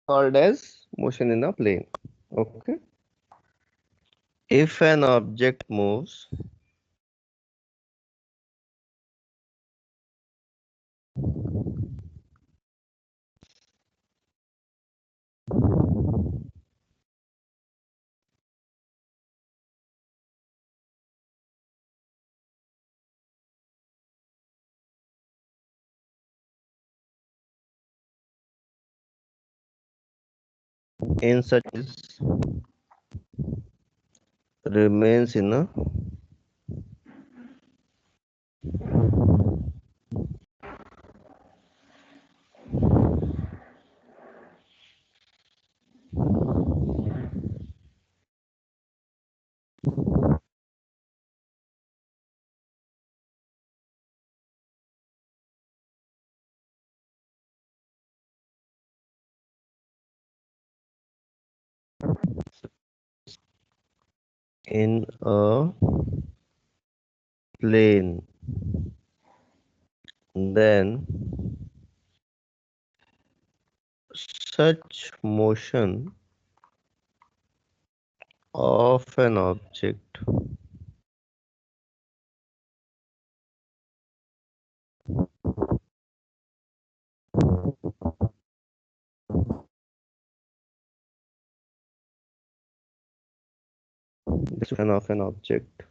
called as motion in a plane. Okay. If an object moves in such remains in a in a plane, then such motion of an object description of an object.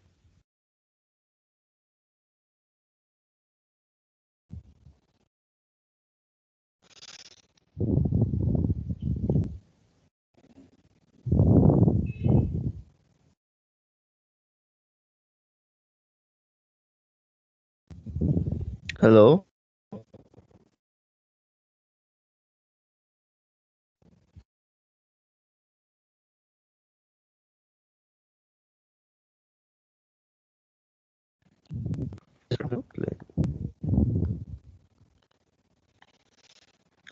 Hello.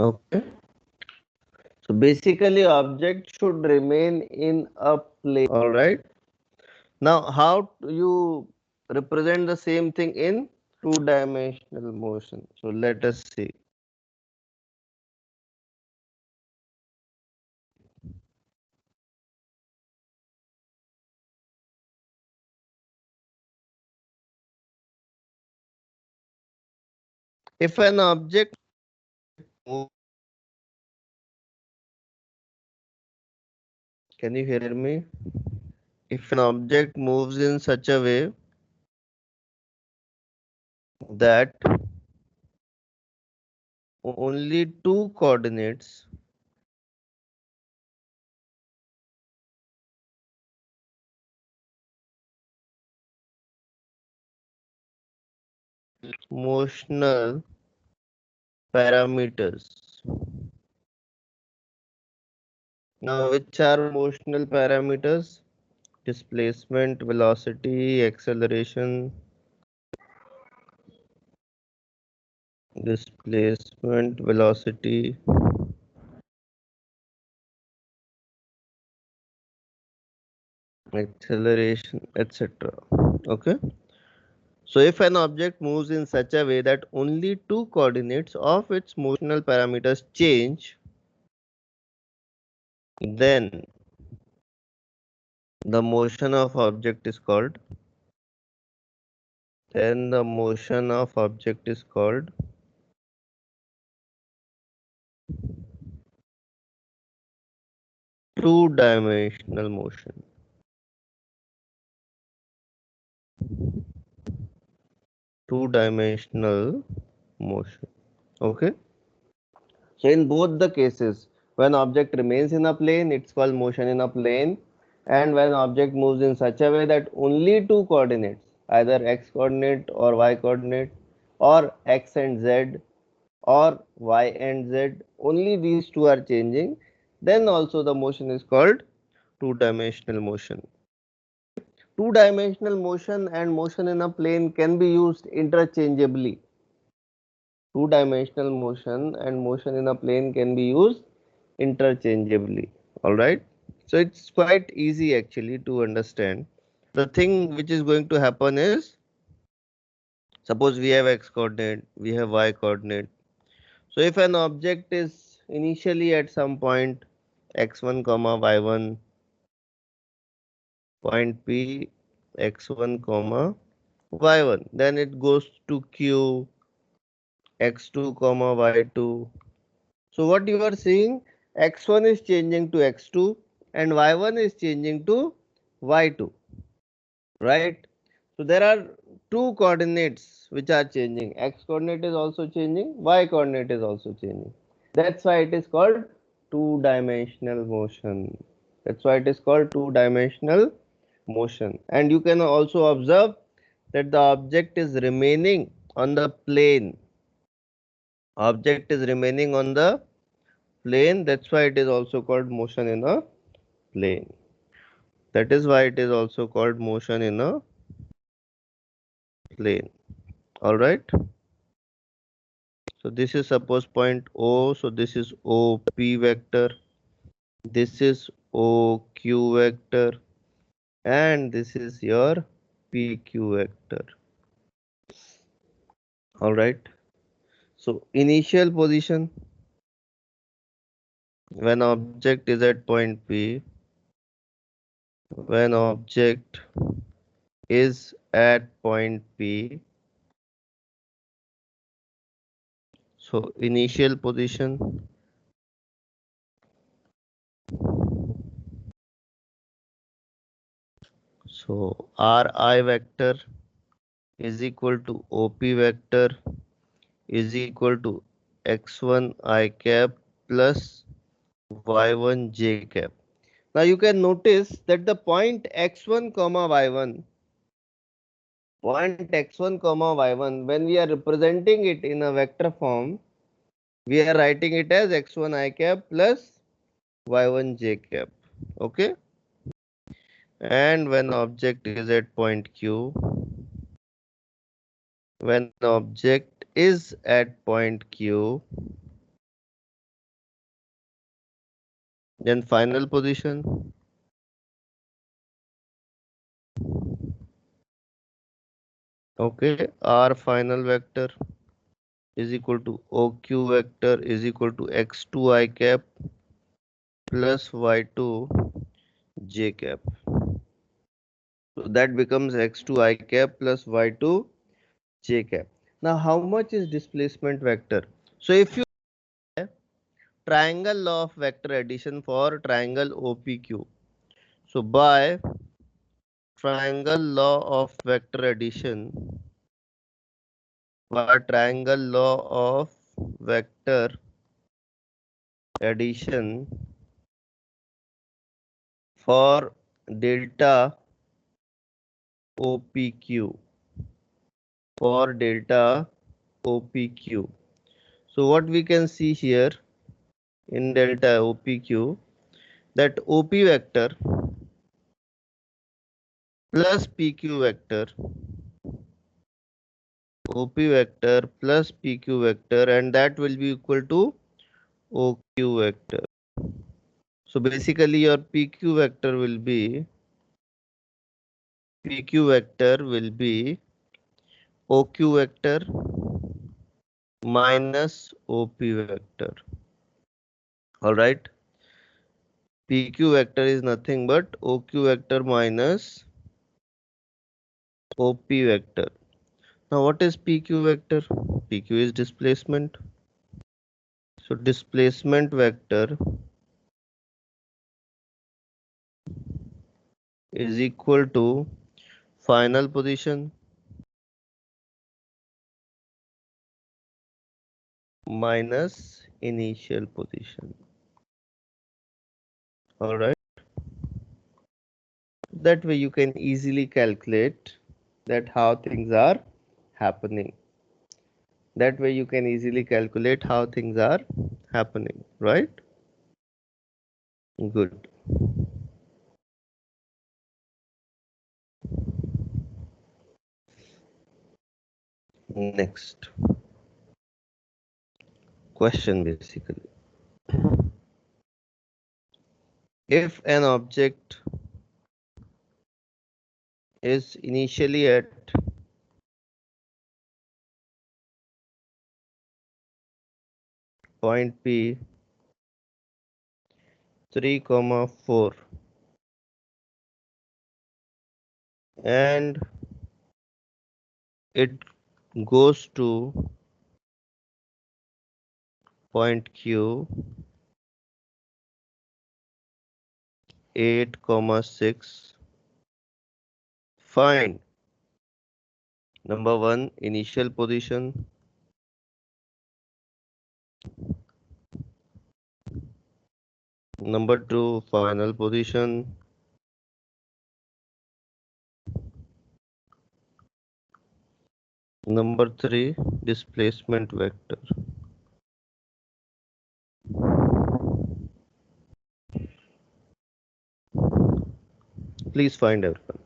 Okay. So basically, object should remain in a plane. All right. Now, how do you represent the same thing in two-dimensional motion? So let us see. If an object moves, can you hear me? If an object moves in such a way that only two coordinates motional parameters. Now, which are motional parameters? Displacement, velocity, acceleration, displacement, velocity, acceleration, etc. Okay. So if an object moves in such a way that only two coordinates of its motional parameters change, then the motion of object is called two-dimensional motion. Two-dimensional motion. Okay. So in both the cases, when object remains in a plane, it's called motion in a plane. And when object moves in such a way that only two coordinates, either x coordinate or y coordinate, or x and z, or y and z, only these two are changing, then also the motion is called two-dimensional motion. Two-dimensional motion and motion in a plane can be used interchangeably. Two-dimensional motion and motion in a plane can be used interchangeably. All right. So it's quite easy actually to understand. The thing which is going to happen is, suppose we have x coordinate, we have y coordinate. So if an object is initially at some point x1 comma y1, point P x1 comma y1, then it goes to q x2 comma y2. So what you are seeing, x1 is changing to x2 and y1 is changing to y2, right? So there are two coordinates which are changing. X coordinate is also changing, y coordinate is also changing. That's why it is called two-dimensional motion. That's why it is called two-dimensional motion. And you can also observe that the object is remaining on the plane. Object is remaining on the plane. That's why it is also called motion in a plane. That is why it is also called motion in a plane. All right. So this is suppose point O. So this is OP vector. This is OQ vector. And this is your PQ vector. All right. So initial position when object is at point P, when object is at point P, so initial position, so Ri vector is equal to OP vector is equal to x1 I cap plus y1 j cap. Now you can notice that the point x1 comma y1, point x1 comma y1, when we are representing it in a vector form, we are writing it as x1 I cap plus y1 j cap. Okay. And when object is at point q, when object is at point q, then final position, okay, r final vector is equal to OQ vector is equal to x2 I cap plus y2 j cap. So that becomes x2 I cap plus y2 j cap. Now how much is displacement vector? So if you have triangle law of vector addition for triangle OPQ. So by triangle law of vector addition, by triangle law of vector addition for delta OPQ, for delta OPQ. So what we can see here in delta OPQ, that OP vector plus PQ vector, OP vector plus PQ vector, and that will be equal to OQ vector. So basically your PQ vector will be OQ vector minus OP vector. All right. PQ vector is nothing but OQ vector minus OP vector. Now what is PQ vector? PQ is displacement. So displacement vector is equal to final position minus initial position. All right. That way you can easily calculate that how things are happening. That way you can easily calculate how things are happening, right? Good. Next question basically. If an object is initially at point P 3 comma 4, and it goes to point Q 8 comma 6. Find number 1 initial position, number 2 final position, number 3 displacement vector. Please find everyone.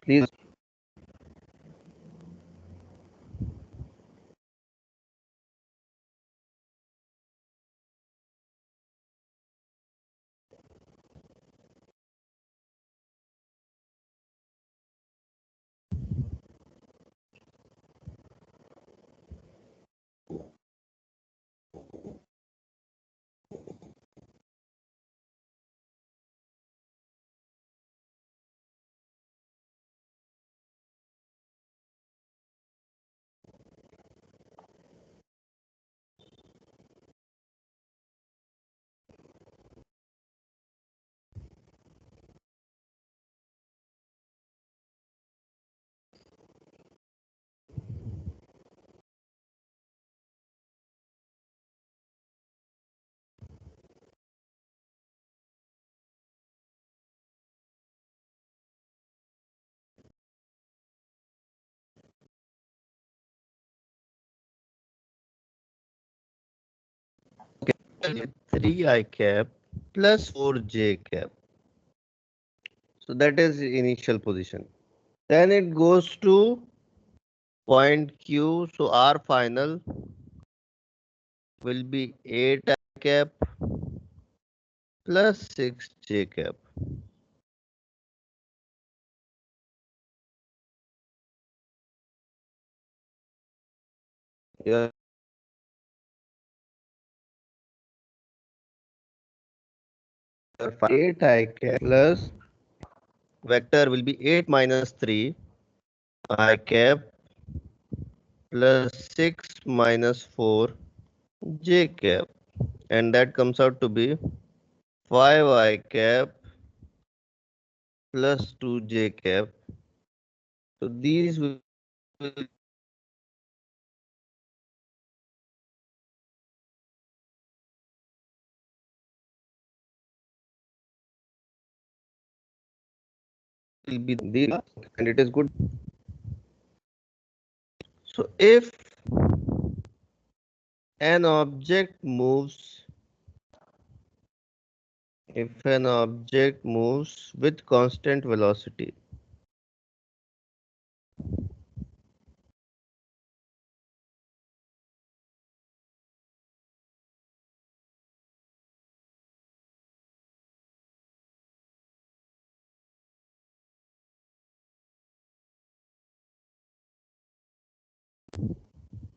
Please. Okay, 3 I cap plus 4 J cap. So that is the initial position. Then it goes to point Q. So R final will be 8 I cap plus 6 J cap. Your 8 I cap plus vector will be 8 minus 3 I cap plus 6 minus 4 j cap, and that comes out to be 5 I cap plus 2 j cap. So these will be the, and it is good. So an object moves if an object moves with constant velocity,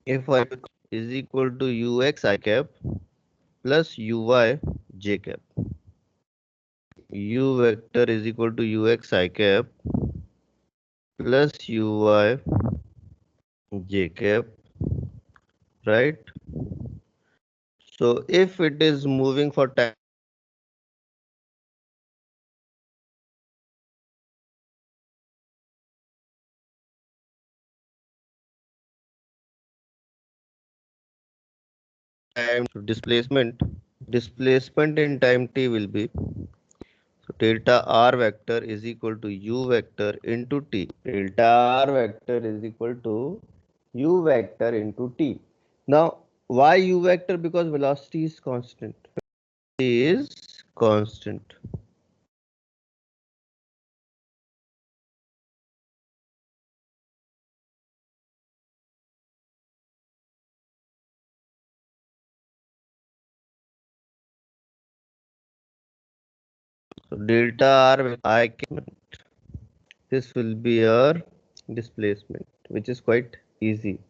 if I is equal to ux I cap plus uy j cap, u vector is equal to ux I cap plus uy j cap, right? So if it is moving for time, displacement in time t will be, so delta r vector is equal to u vector into t. Delta r vector is equal to u vector into t. Now why u vector? Because velocity is constant. Is constant. So delta r I can, this will be our displacement, which is quite easy.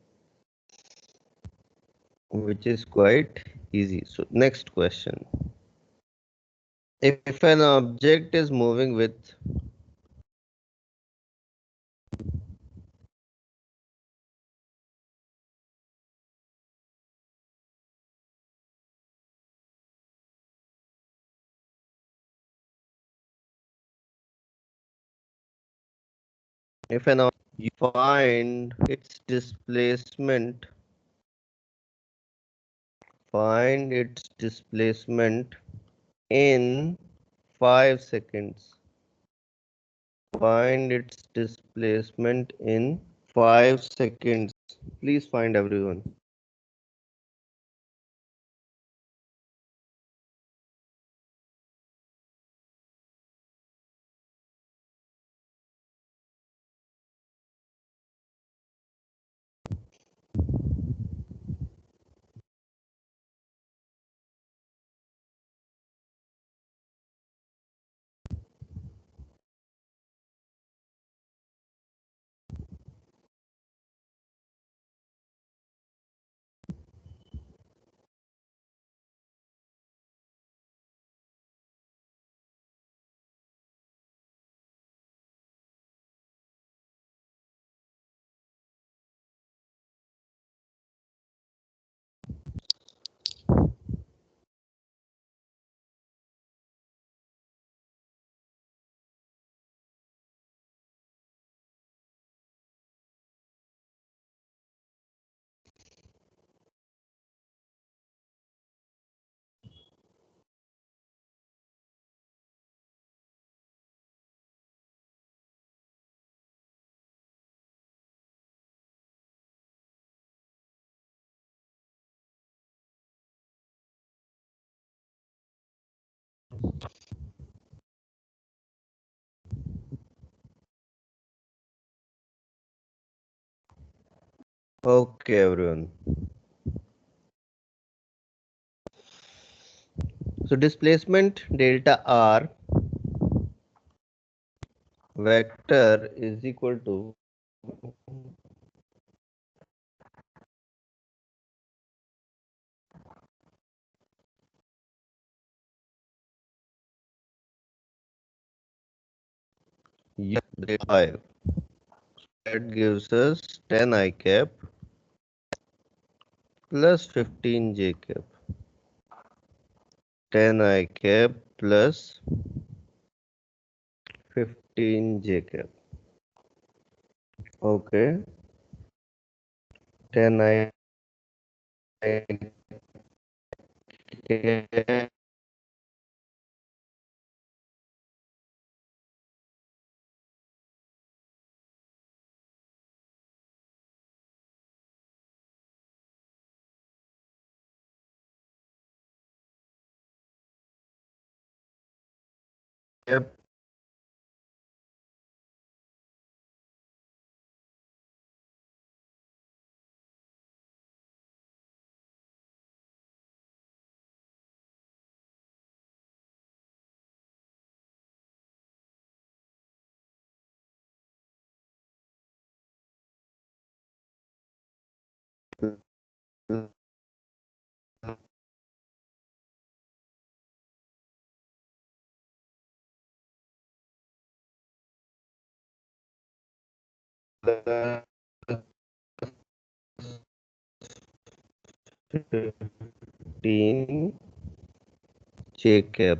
So next question. If an object is moving with if an you find its displacement, find its displacement in 5 seconds. Find its displacement in 5 seconds. Please find everyone. Okay, everyone. So displacement delta r vector is equal to Yeah, they 5. That gives us 10 I cap plus 15 J cap. 10 I cap plus 15 J cap. Okay. 10 I cap plus 15 J cap.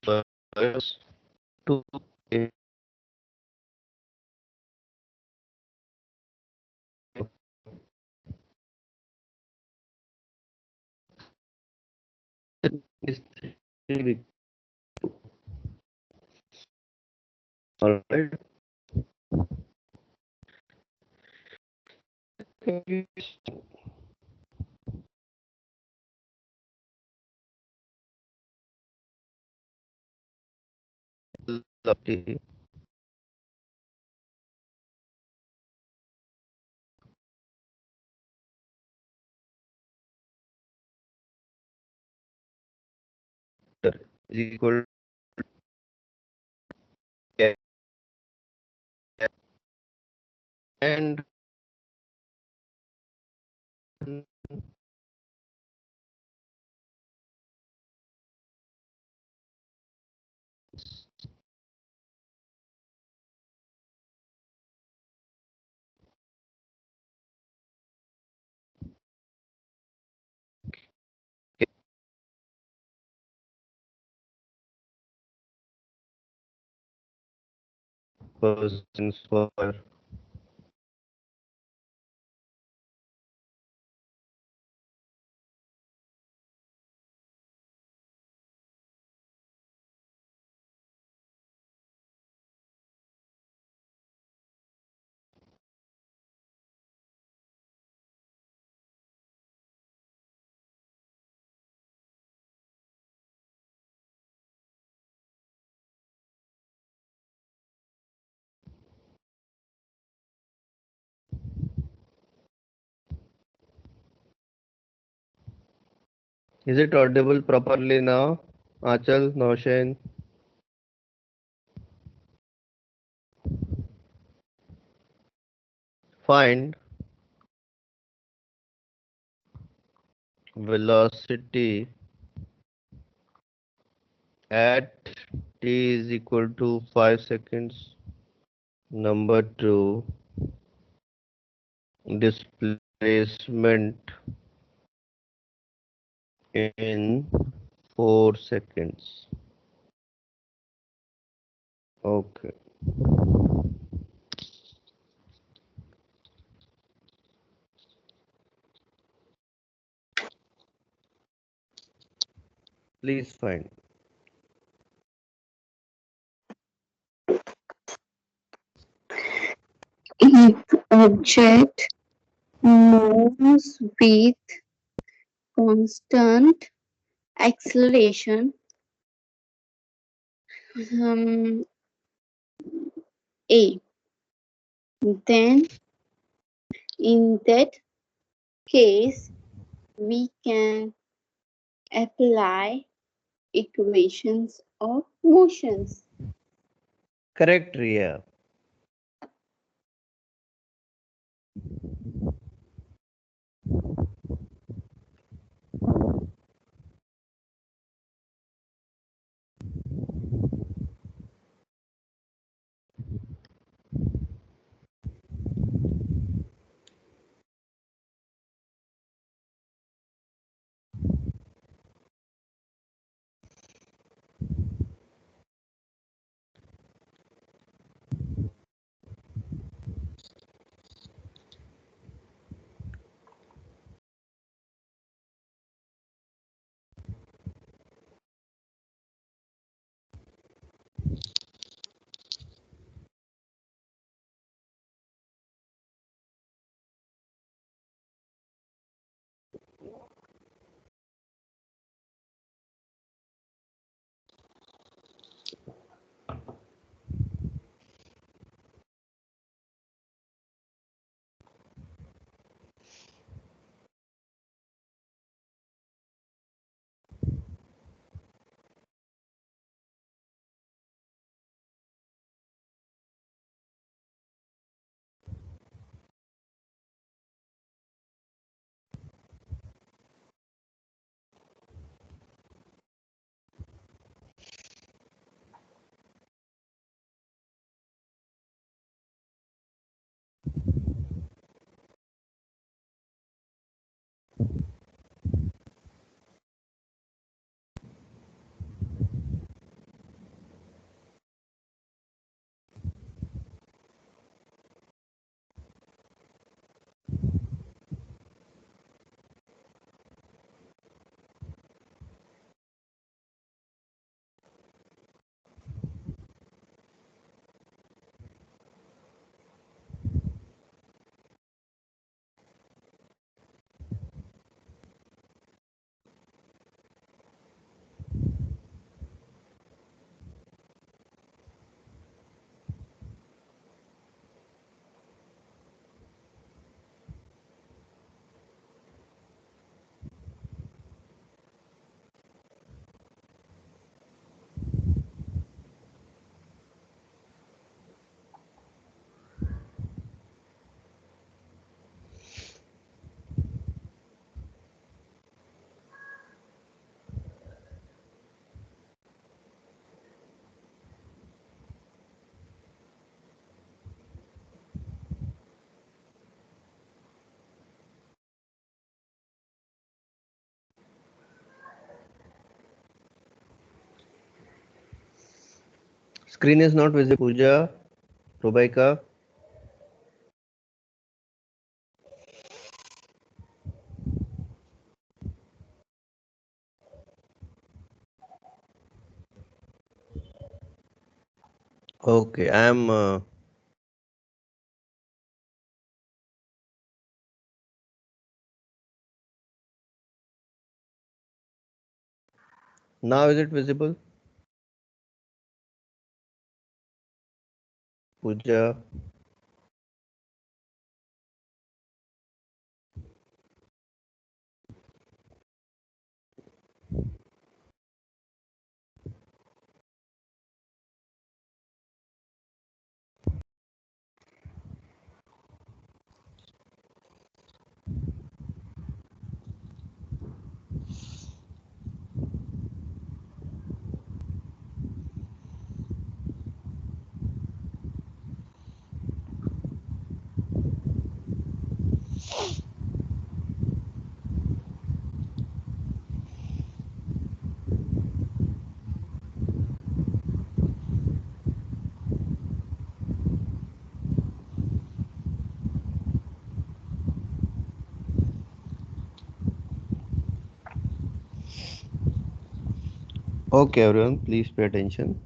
Plus 2 is 3. Alright. Is equal to and person square. Is it audible properly now? Achal, Noshin, find velocity at t is equal to 5 seconds. Number 2, displacement in 4 seconds. Okay, please find. If object moves with constant acceleration. Um, A. Then, in that case, we can apply equations of motions. Correct, Ria. Screen is not visible, Pooja, Rubaika. Okay, I am. Now is it visible, Pooja? Okay, everyone, please pay attention.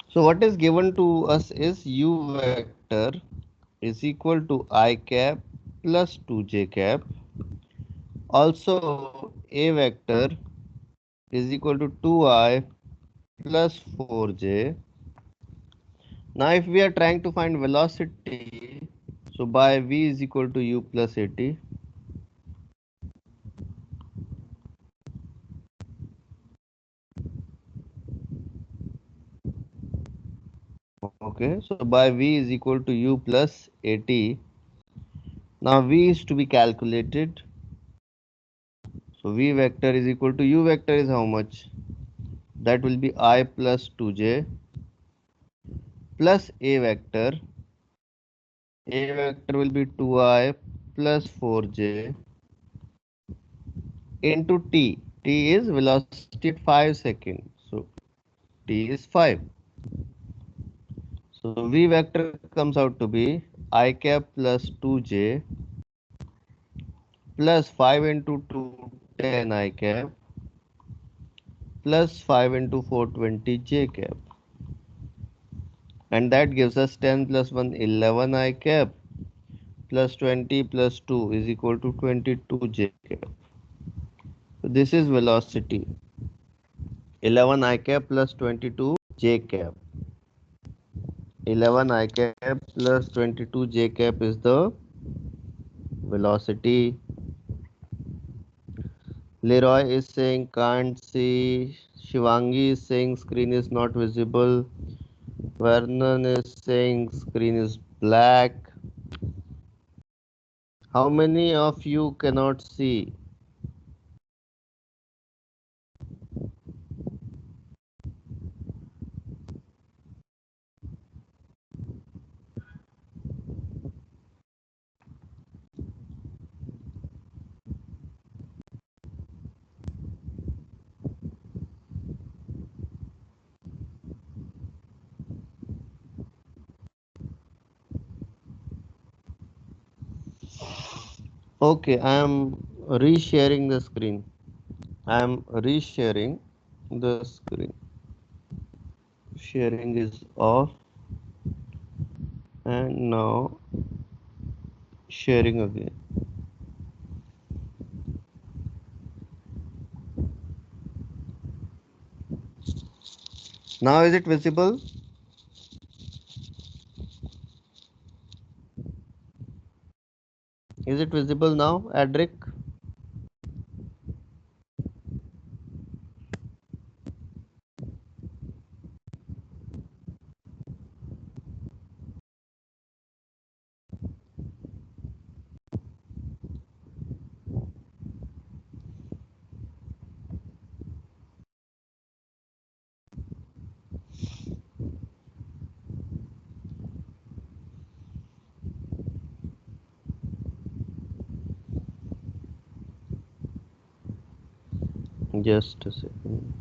So what is given to us is u vector is equal to I cap plus 2j cap. Also, A vector is equal to 2I plus 4j. Now, if we are trying to find velocity, so by V is equal to U plus AT. Okay, so by V is equal to U plus AT. Now, V is to be calculated. So, V vector is equal to U vector is how much? That will be I plus 2j plus A vector. A vector will be 2I plus 4j into T. T is velocity at 5 seconds. So T is 5. So V vector comes out to be I cap plus 2j plus 5 into 2 10 I cap plus 5 into 4 20 j cap. And that gives us 10 plus 1 11 I cap plus 20 plus 2 is equal to 22 j cap. So this is velocity 11 I cap plus 22 j cap. 11 I cap plus 22 j cap is the velocity. Leroy is saying can't see. Shivangi is saying screen is not visible. Vernon is saying screen is black. How many of you cannot see? Okay, I am resharing the screen. I am resharing the screen. Sharing is off and now sharing again. Now is it visible? Is it visible now, Adric? Just a second.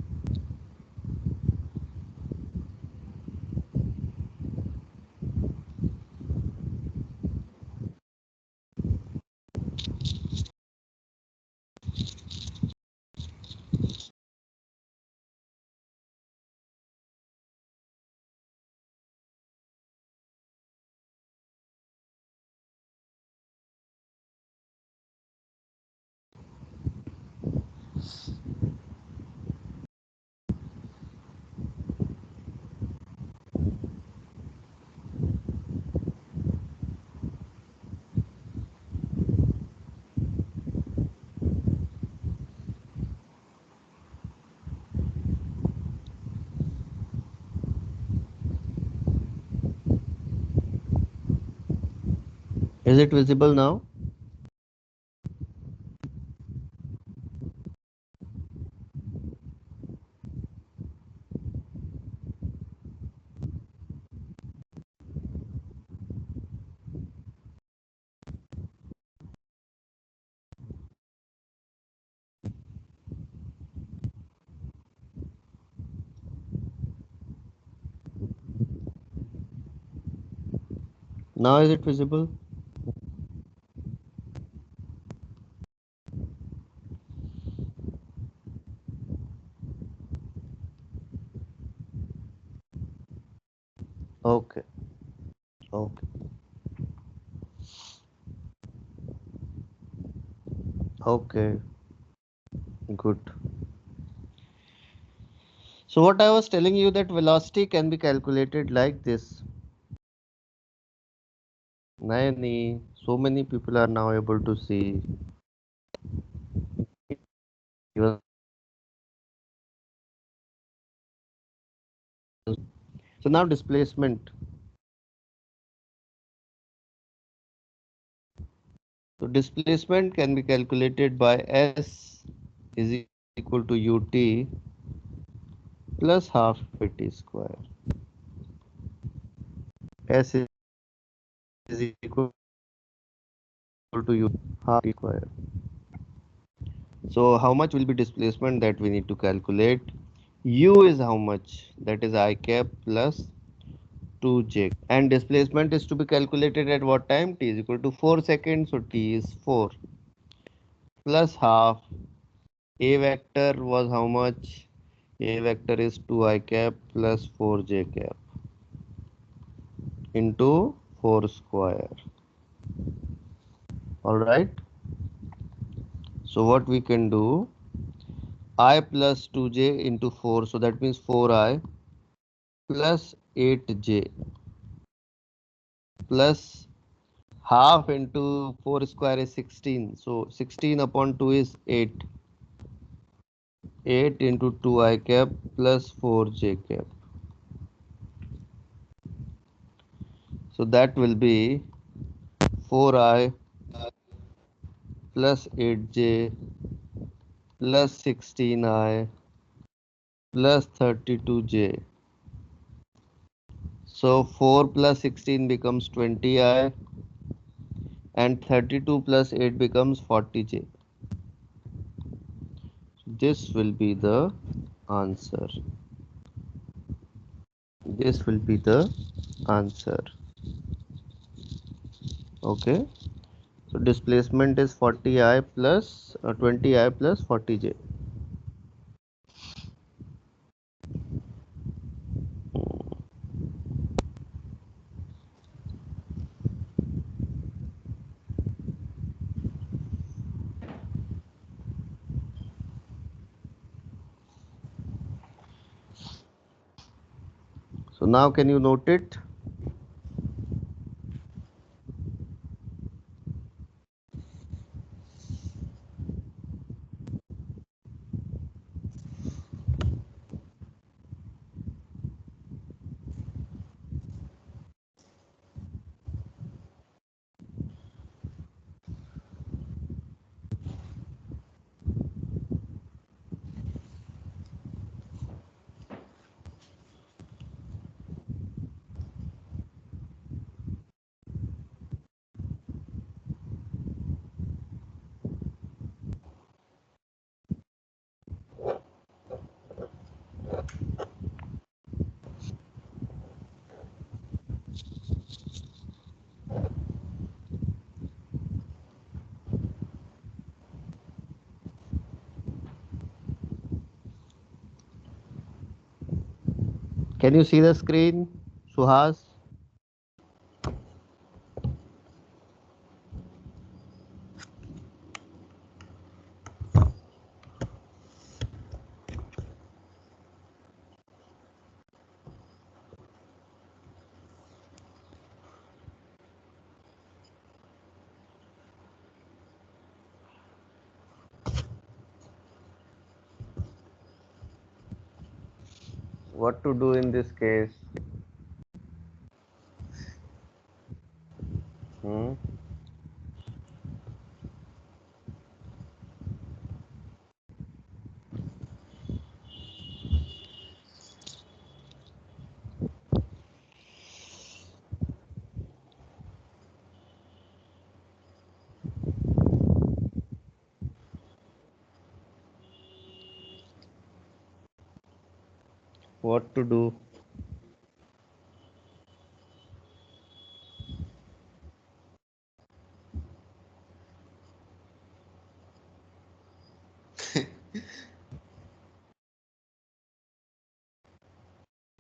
Is it visible now? Now is it visible? Okay. Okay. Okay, good. So what I was telling you, that velocity can be calculated like this. Nayani, so many people are now able to see. Even so now displacement. So displacement can be calculated by S is equal to UT plus half AT square. S is equal to U half T square. So how much will be displacement that we need to calculate? U is how much? That is I cap plus 2j. And displacement is to be calculated at what time? T is equal to 4 seconds. So T is 4 plus half. A vector was how much? A vector is 2I cap plus 4j cap into 4 square. Alright. So what we can do? I plus 2j into 4. So that means 4I plus 8j plus half into 4 square is 16. So 16 upon 2 is 8. 8 into 2I cap plus 4j cap. So that will be 4I plus 8j plus 16I plus 32j. So 4 plus 16 becomes 20I and 32 plus 8 becomes 40j. This will be the answer. This will be the answer. Okay. So displacement is 40I plus 20I plus 40j. So now can you note it? Can you see the screen, Suhas? What to do in this case? Hmm? What to do?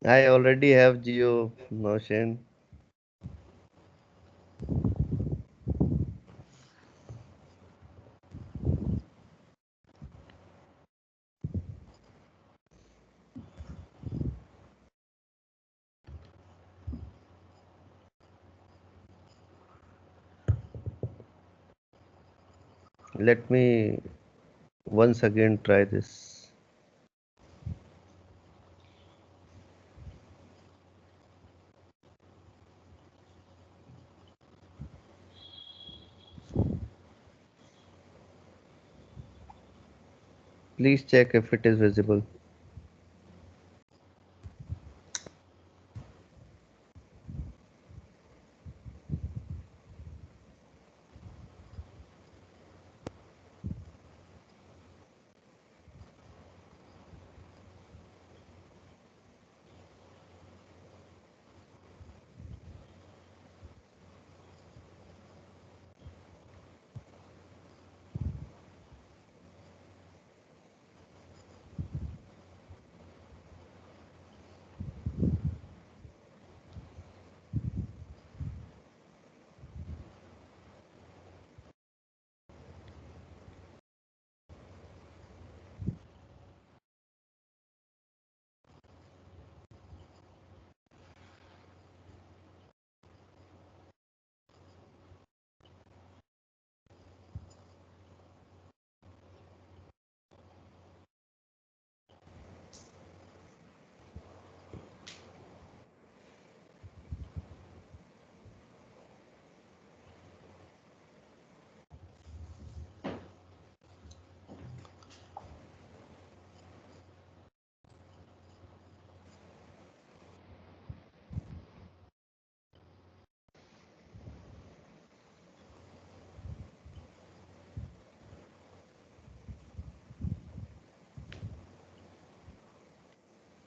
I already have Geo Notion. Let me once again try this. Please check if it is visible.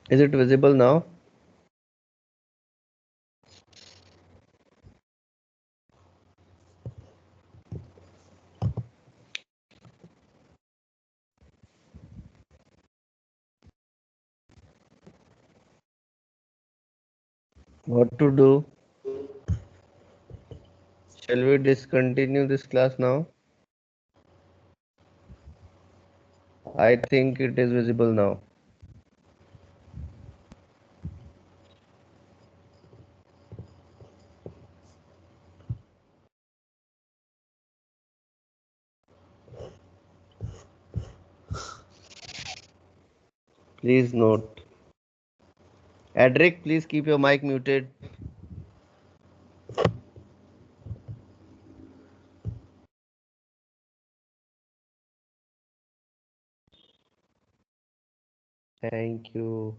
Is it visible now? What to do? Shall we discontinue this class now? I think it is visible now. Please note. Adric, please keep your mic muted. Thank you.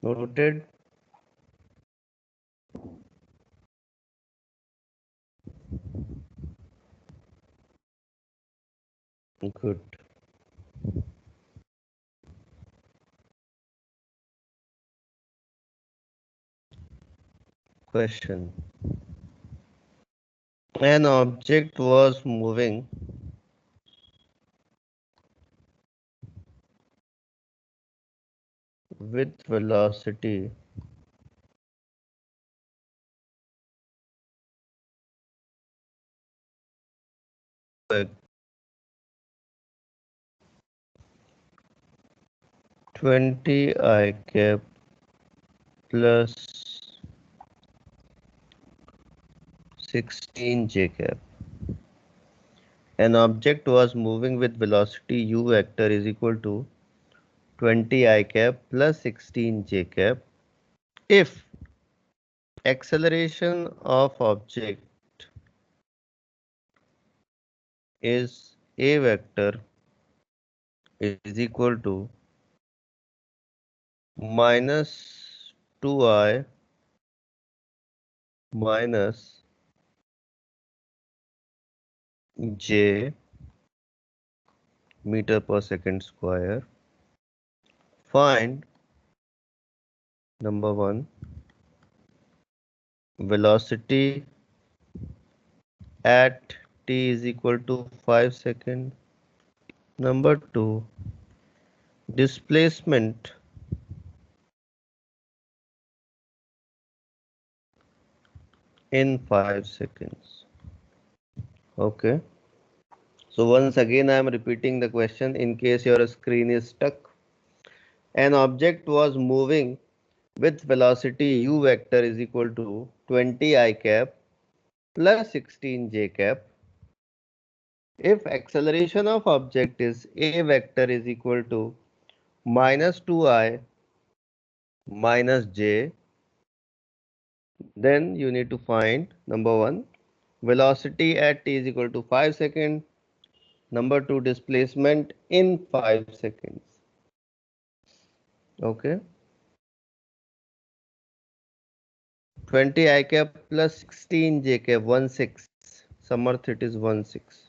Noted. Good. Question. An object was moving with velocity at 20 I cap plus 16 j cap. An object was moving with velocity u vector is equal to 20 I cap plus 16 j cap if acceleration of object is a vector is equal to minus 2I minus j meter per second square. Find number 1 velocity at t is equal to 5 seconds. Number 2 displacement in 5 seconds. Okay. So once again I am repeating the question in case your screen is stuck. An object was moving with velocity u vector is equal to 20 I cap plus 16 j cap if acceleration of object is a vector is equal to minus 2I minus j, then you need to find number 1 velocity at t is equal to 5 seconds, number 2 displacement in 5 seconds. Okay, 20 I cap plus 16 j cap 1 6, Samarth it is 1 6.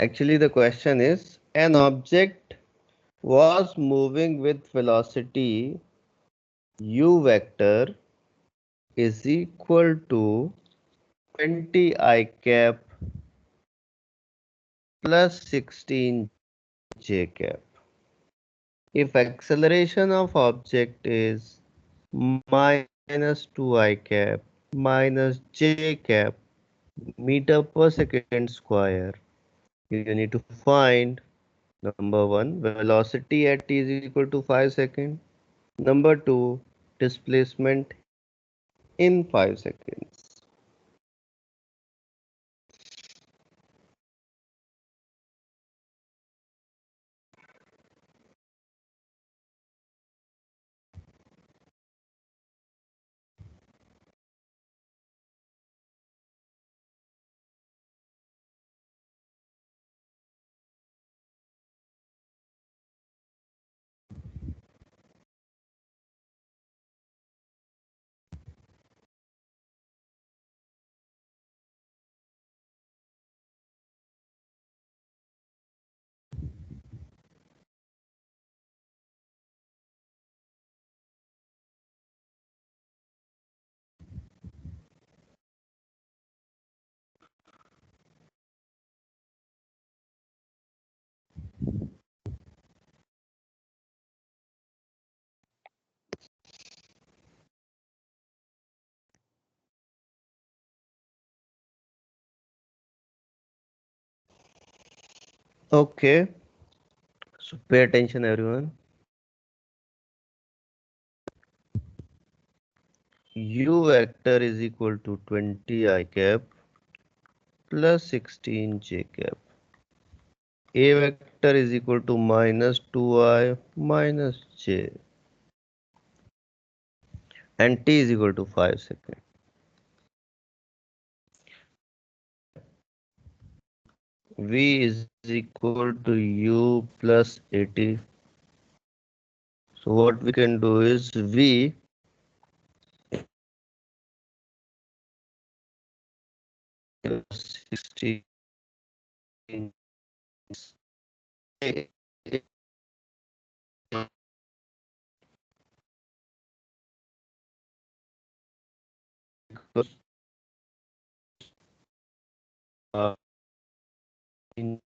Actually the question is an object was moving with velocity u vector is equal to 20 I cap plus 16 j cap if acceleration of object is minus 2 I cap minus j cap meter per second square. You need to find number 1 velocity at t is equal to 5 seconds, number 2 displacement in 5 seconds. Okay, so pay attention everyone. U vector is equal to 20 I cap plus 16 j cap. A vector is equal to minus 2I minus j and t is equal to 5 seconds. V is equal to U plus 80. So what we can do is V = 16 because in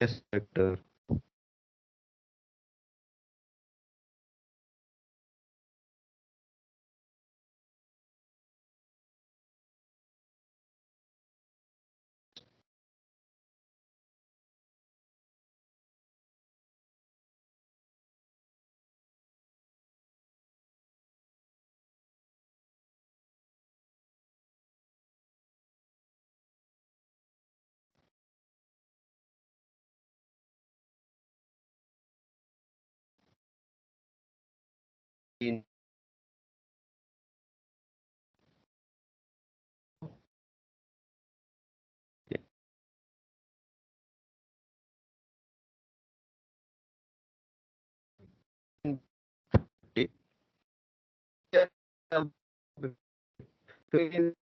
S vector. In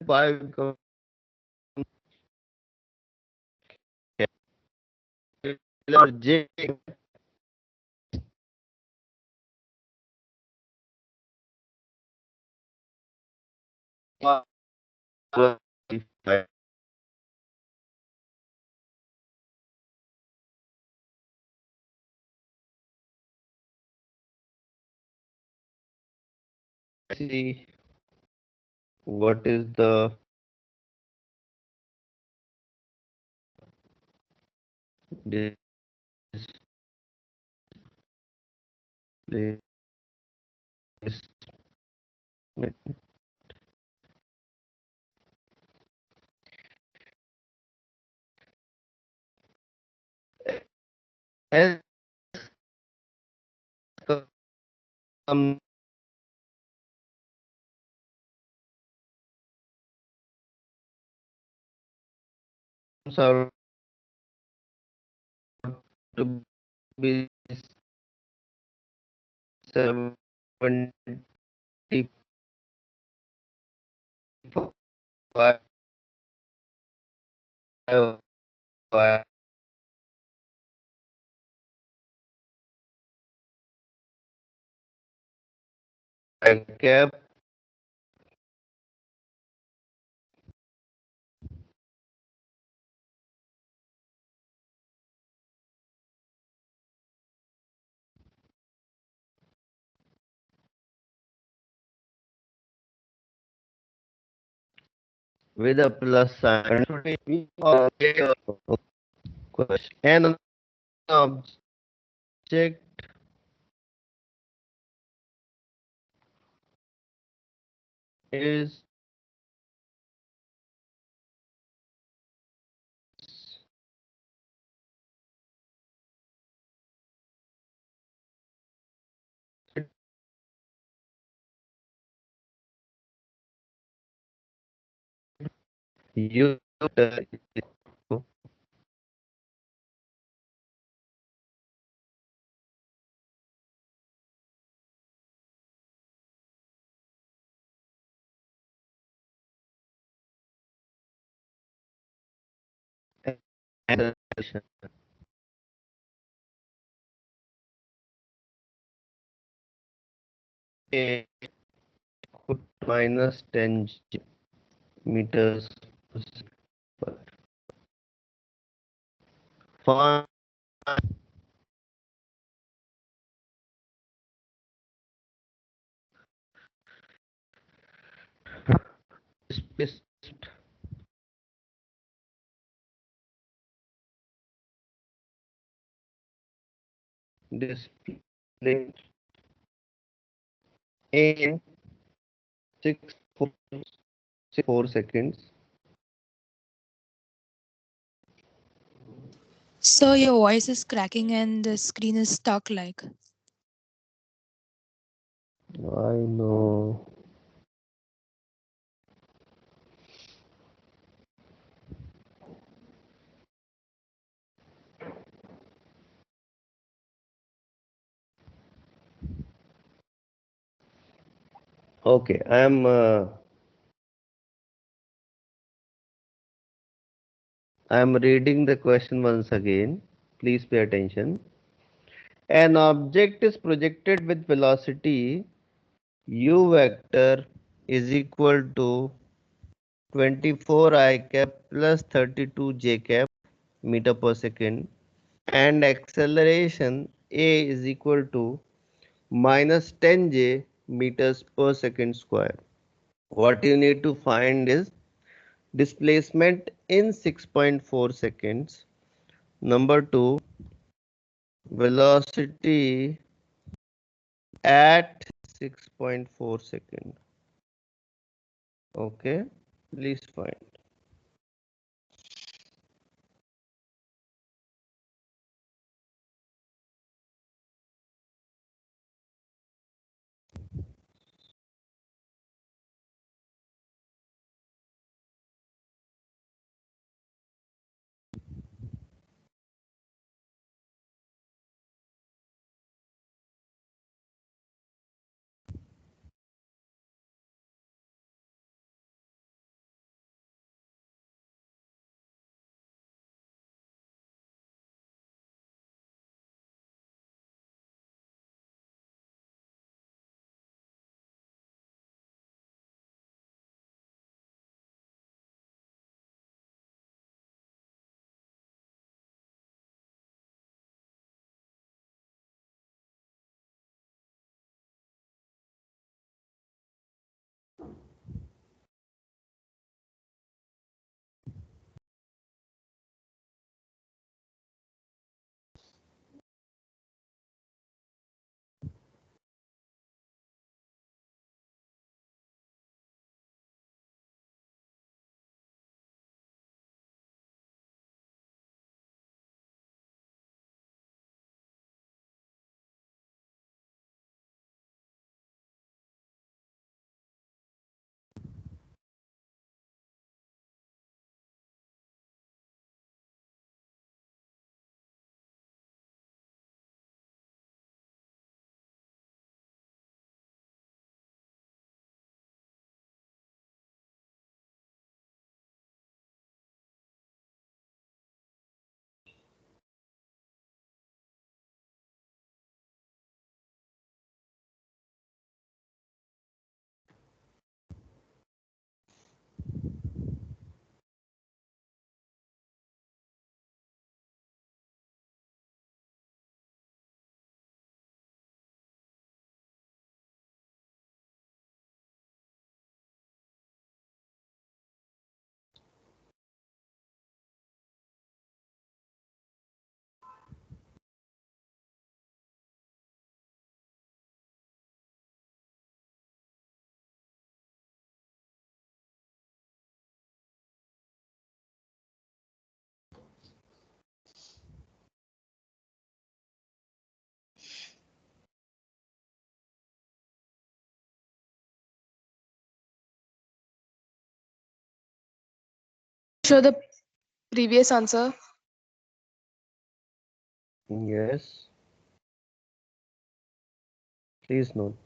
Y become J see what is the displacement. S comes out to be 75 cap with a plus sign. Question. An object is used and a minus 10 meters per find displacement displacement in 6.4 seconds. So your voice is cracking and the screen is stuck like. I know. Okay, I am reading the question once again. Please pay attention. An object is projected with velocity u vector is equal to 24 I cap plus 32 j cap meter per second, and acceleration a is equal to minus 10 j meters per second square. What you need to find is displacement in 6.4 seconds. Number 2, velocity at 6.4 seconds. Okay, please find. Show the previous answer. Yes, please note.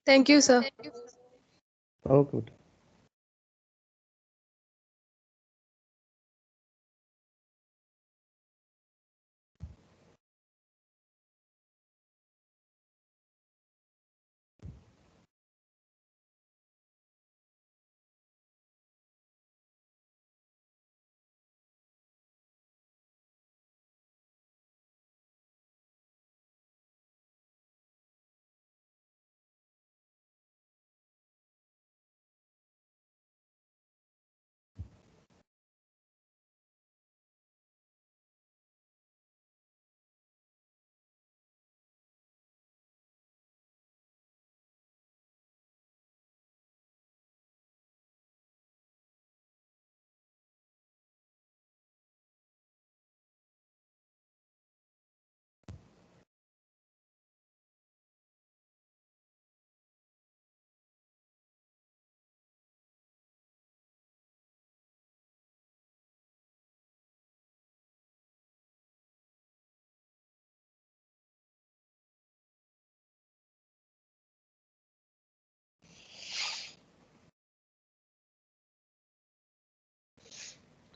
Thank you, sir. Oh, good.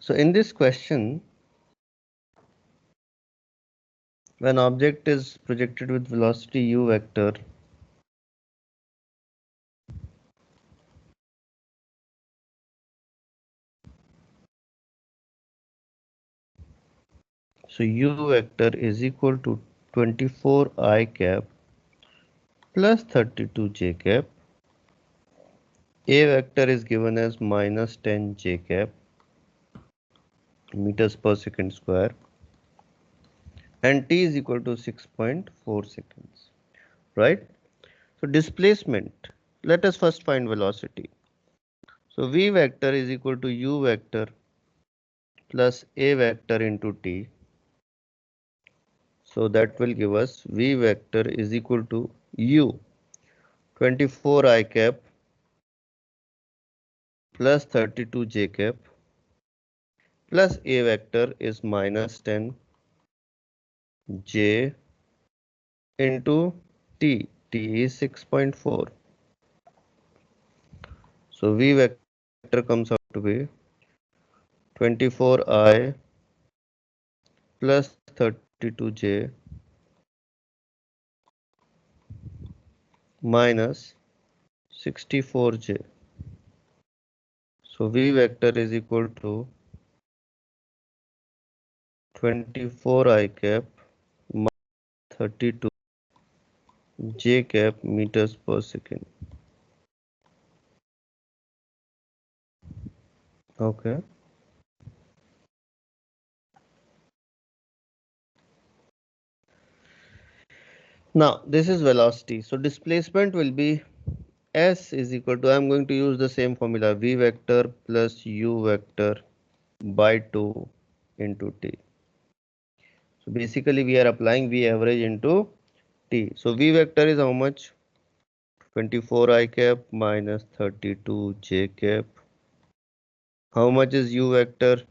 So in this question, when object is projected with velocity u vector, so u vector is equal to 24 I cap plus 32 j cap. A vector is given as minus 10 j cap meters per second square, and t is equal to 6.4 seconds, right? So displacement, let us first find velocity. So v vector is equal to u vector plus a vector into t. So that will give us v vector is equal to u 24 I cap plus 32 j cap plus a vector is minus 10 j into t. T is 6.4. So v vector comes out to be 24 I plus 32 j minus 64 j. So v vector is equal to 24 I cap minus 32 j cap meters per second. Okay. Now this is velocity. So displacement will be S is equal to, I am going to use the same formula, v vector plus u vector by 2 into t. So basically we are applying v average into t. So v vector is how much? 24 I cap minus 32 j cap. How much is u vector?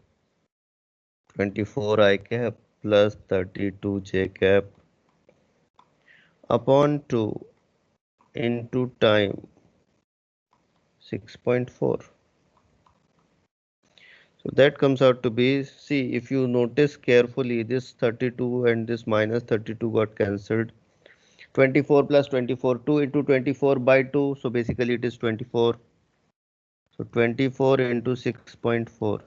24 I cap plus 32 j cap upon 2 into time 6.4. So that comes out to be, see, if you notice carefully, this 32 and this minus 32 got cancelled. 24 plus 24, 2 into 24 by 2. So basically it is 24. So 24 into 6.4.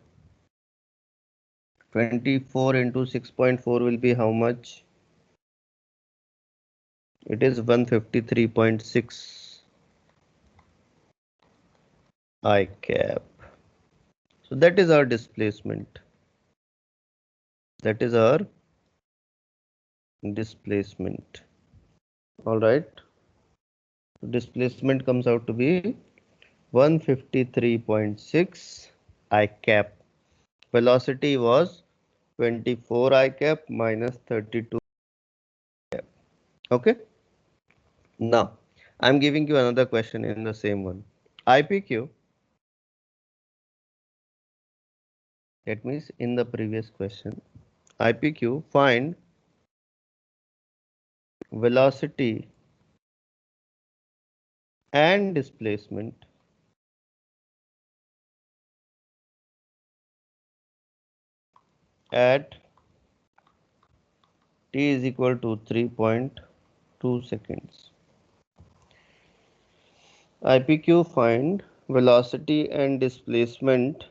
24 into 6.4 will be how much? It is 153.6 I cap. So that is our displacement. That is our displacement. All right. Displacement comes out to be 153.6 I cap. Velocity was 24 I cap minus 32 cap. Okay. Now, I'm giving you another question in the same one. IPQ, that means in the previous question, IPQ, find velocity and displacement at t is equal to 3.2 seconds. IPQ find velocity and displacement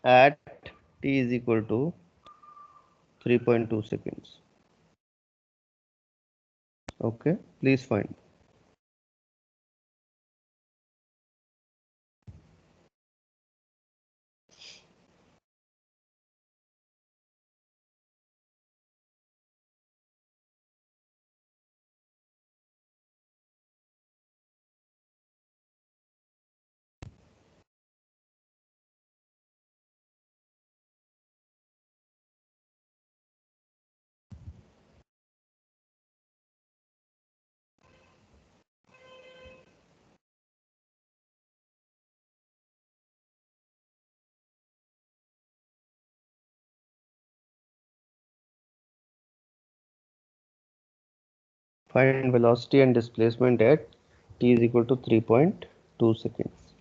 at t is equal to 3.2 seconds. Okay, please find. Find velocity and displacement at t is equal to 3.2 seconds.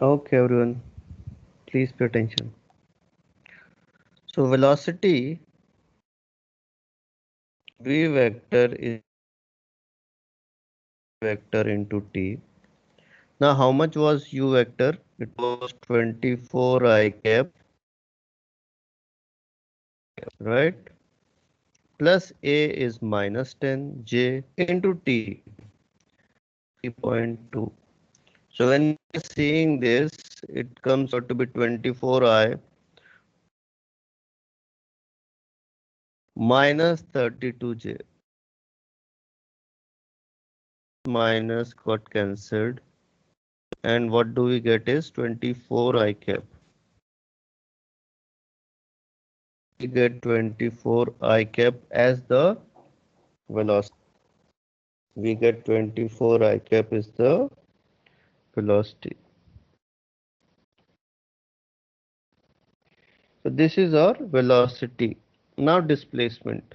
Okay, everyone, please pay attention. So velocity v vector is vector into t. Now, how much was u vector? It was 24 I cap, right? Plus a is minus 10 j into t, 3.2. So when you're seeing this, it comes out to be 24i minus 32j. Minus got cancelled. And what do we get is 24 I cap. We get 24 I cap as the velocity. We get 24 I cap is the velocity. So this is our velocity. Now displacement.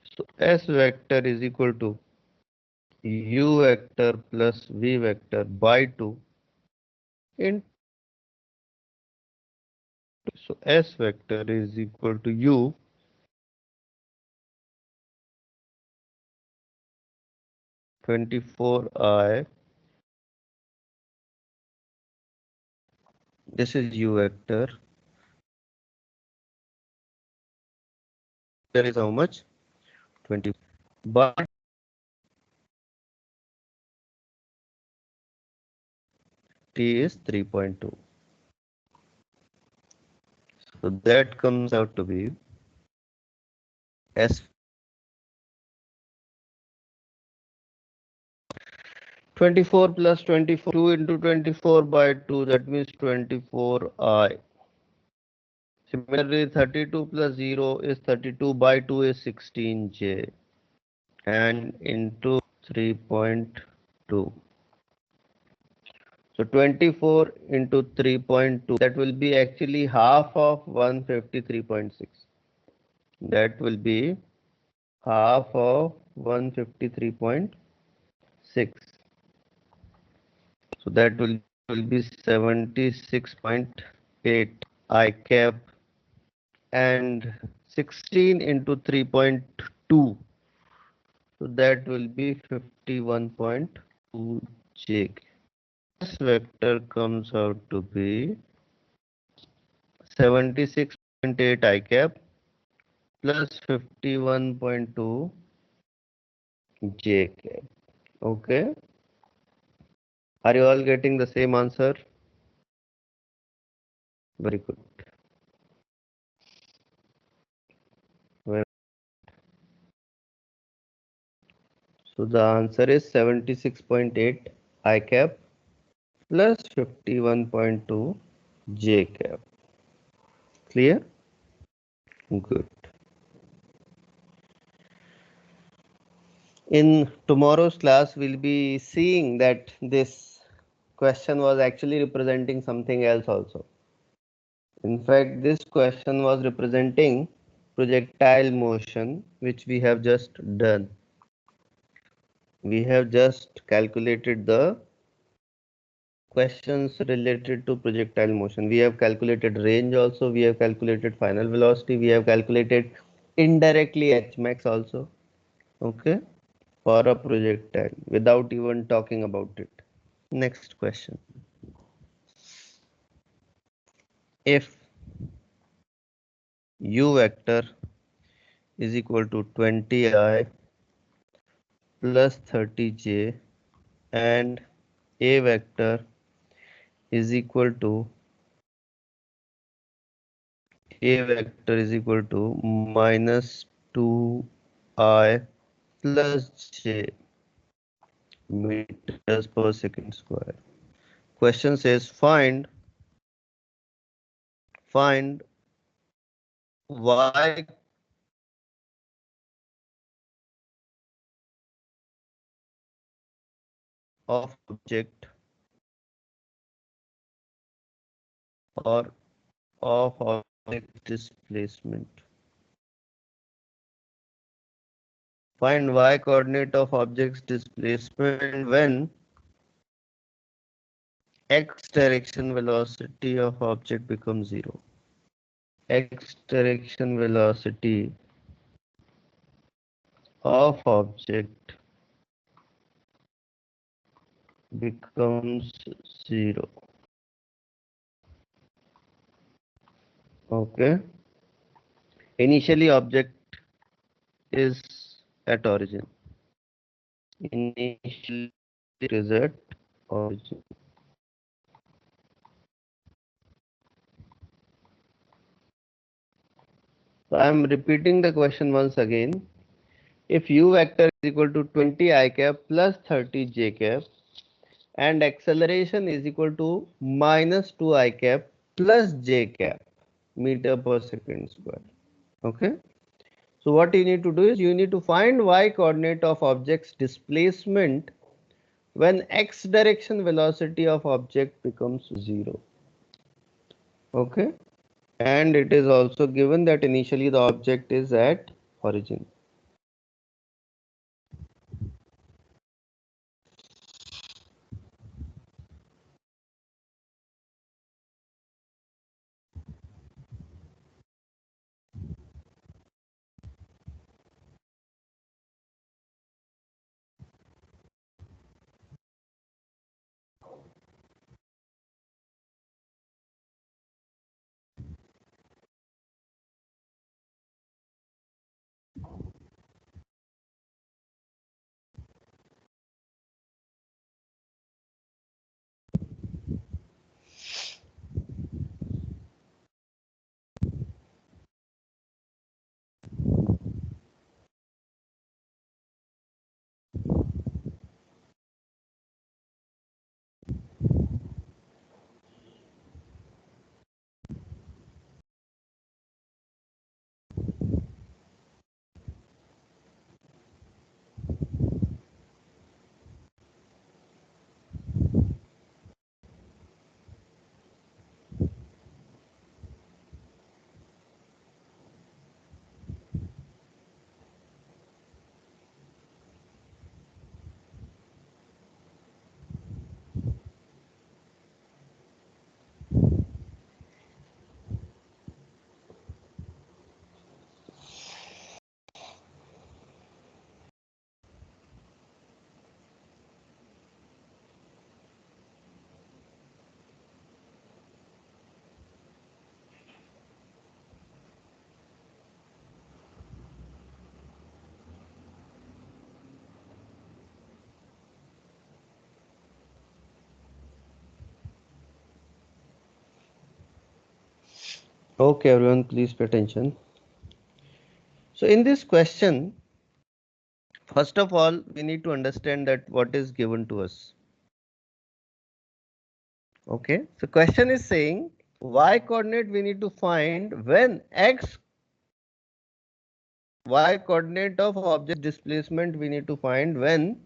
So S vector is equal to u vector plus v vector by 2 in. So S vector is equal to u 24i. This is u vector. There is how much? 20. But t is 3.2. So that comes out to be S 24 plus 24, 2 into 24 by 2, that means 24i. Similarly, 32 plus 0 is 32 by 2 is 16j and into 3.2. So 24 into 3.2, that will be actually half of 153.6. That will be half of 153.6. So that will be 76.8 I cap and 16 into 3.2. So that will be 51.2 J. This vector comes out to be 76.8 I cap plus 51.2 J cap. Okay. Are you all getting the same answer? Very good. Well, so the answer is 76.8 I cap plus 51.2 J cap. Clear? Good. In tomorrow's class, we'll be seeing that this question was actually representing something else also. In fact, this question was representing projectile motion, which we have just done. We have just calculated the questions related to projectile motion. We have calculated range also, we have calculated final velocity, we have calculated indirectly Hmax also. Okay, for a projectile without even talking about it. Next question. If u vector is equal to 20i plus 30j and a vector is equal to minus 2i plus j meters per second square. Question says find y of object or of object displacement. Find y coordinate of object's displacement when x direction velocity of object becomes 0. X direction velocity of object becomes 0. Okay. Initially object is at origin. Initially it is at origin. So I am repeating the question once again. If u vector is equal to 20 I cap plus 30 j cap and acceleration is equal to minus 2 I cap plus j cap meter per second square. Okay. So what you need to do is you need to find y coordinate of object's displacement when x direction velocity of object becomes 0. Okay. And it is also given that initially the object is at origin. Okay, everyone, please pay attention. So in this question, first of all, we need to understand that what is given to us. Okay, so question is saying y coordinate we need to find when y coordinate of object displacement we need to find when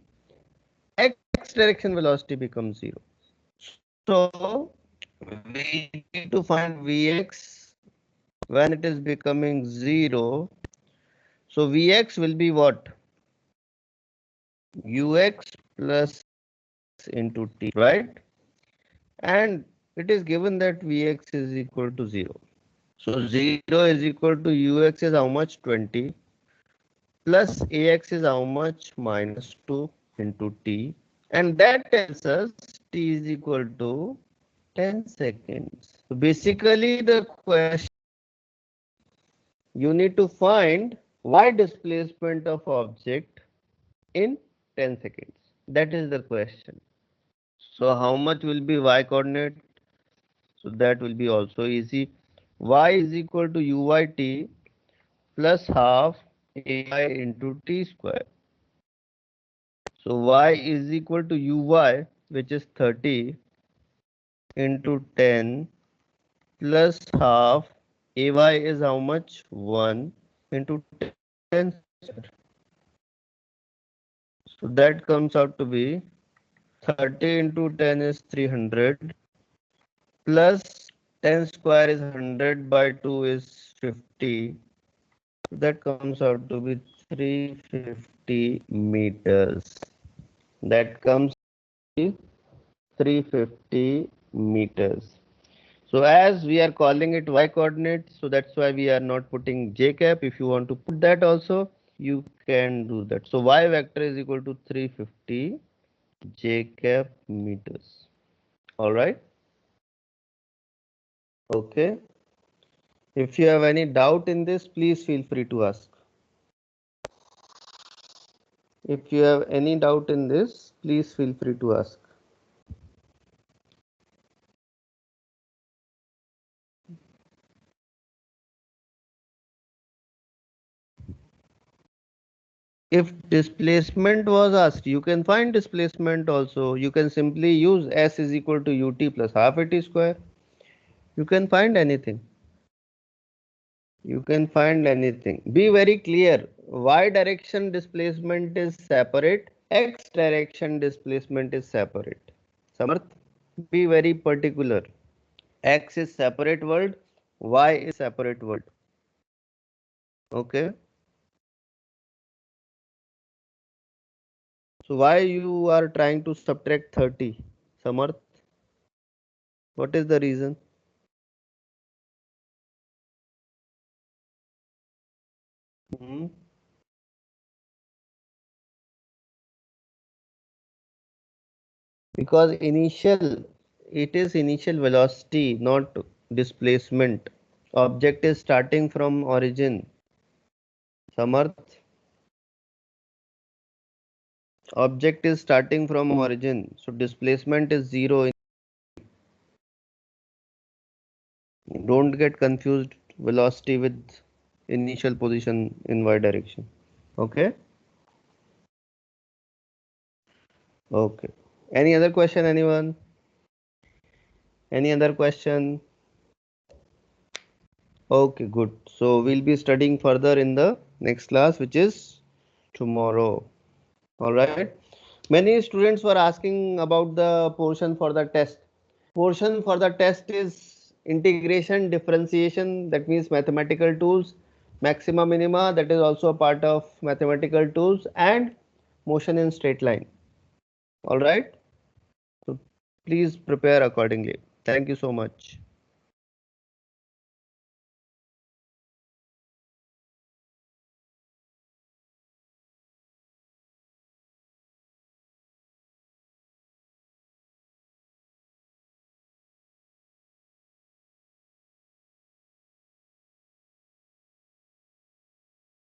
x direction velocity becomes 0. So we need to find Vx when it is becoming 0. So Vx will be what? Ux plus into t, right? And it is given that Vx is equal to 0. So 0 is equal to Ux is how much? 20 plus Ax is how much? Minus 2 into t. And that tells us t is equal to 10 seconds. So basically the question, you need to find y displacement of object in 10 seconds. That is the question. So how much will be y coordinate? So that will be also easy. Y is equal to uyt plus half ay into t square. So y is equal to uy, which is 30 into 10 plus half ay is how much? 1 into 10 square. So that comes out to be 30 into 10 is 300 plus 10 square is 100 by 2 is 50. That comes out to be 350 meters. That comes 350 meters. So as we are calling it y coordinates, so that's why we are not putting j cap. If you want to put that also, you can do that. So y vector is equal to 350 j cap meters. All right. Okay. If you have any doubt in this, please feel free to ask. If you have any doubt in this, please feel free to ask. If displacement was asked, you can find displacement also. You can simply use S is equal to ut plus half at square. You can find anything. You can find anything. Be very clear. Y direction displacement is separate. X direction displacement is separate. Samarth, be very particular. X is separate world. Y is separate world. Okay. So why you are trying to subtract 30? Samarth, what is the reason? Hmm? Because it is initial velocity, not displacement. Object is starting from origin. Samarth, object is starting from origin. So displacement is zero. Don't get confused velocity with initial position in y direction. Okay? Okay. Any other question, anyone? Any other question? Okay, good. So we'll be studying further in the next class, which is tomorrow. All right. Many students were asking about the portion for the test. Portion for the test is integration, differentiation, that means mathematical tools, maxima minima, that is also a part of mathematical tools, and motion in straight line. All right. So please prepare accordingly. Thank you so much.